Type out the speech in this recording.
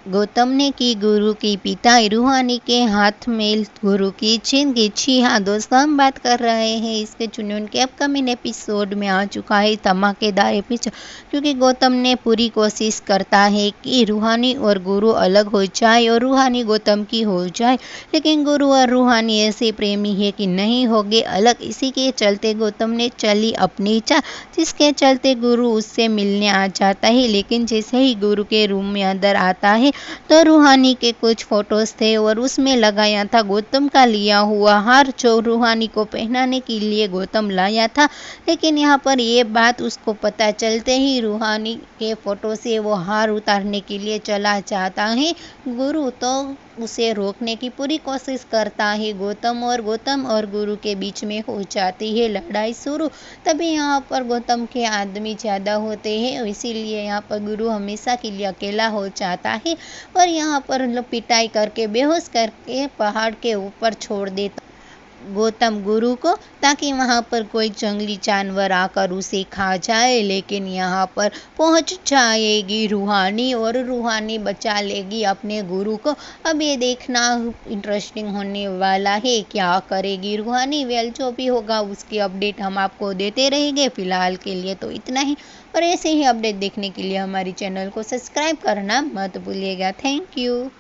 गौतम ने की गुरु की पिता रूहानी के हाथ में गुरु की जिंदगी। जी हाँ दोस्तों, हम बात कर रहे हैं इसके जुनून के अपकमिंग एपिसोड में आ चुका है धमाकेदार एपिसोड, क्योंकि गौतम ने पूरी कोशिश करता है कि रूहानी और गुरु अलग हो जाए और रूहानी गौतम की हो जाए, लेकिन गुरु और रूहानी ऐसे प्रेमी है कि नहीं होंगे अलग। इसी के चलते गौतम ने चली अपनी इच्छा, जिसके चलते गुरु उससे मिलने आ जाता है। लेकिन जैसे ही गुरु के रूम में अंदर आता है तो रूहानी के कुछ फोटोज थे और उसमें लगाया था गौतम का लिया हुआ हार, जो रूहानी को पहनाने के लिए गौतम लाया था। लेकिन यहाँ पर ये बात उसको पता चलते ही रूहानी के फोटो से वो हार उतारने के लिए चला जाता है। गुरु तो उसे रोकने की पूरी कोशिश करता है। गौतम और गुरु के बीच में हो जाती है लड़ाई शुरू। तभी यहाँ पर गौतम के आदमी ज़्यादा होते हैं, इसीलिए यहाँ पर गुरु हमेशा के लिए अकेला हो जाता है और यहाँ पर पिटाई करके बेहोश करके पहाड़ के ऊपर छोड़ देता गौतम गुरु को, ताकि वहां पर कोई जंगली जानवर आकर उसे खा जाए। लेकिन यहाँ पर पहुंच जाएगी रूहानी और रूहानी बचा लेगी अपने गुरु को। अब ये देखना इंटरेस्टिंग होने वाला है, क्या करेगी रूहानी। वेल, जो भी होगा उसकी अपडेट हम आपको देते रहेंगे। फिलहाल के लिए तो इतना ही, और ऐसे ही अपडेट देखने के लिए हमारी चैनल को सब्सक्राइब करना मत भूलिएगा। Thank you.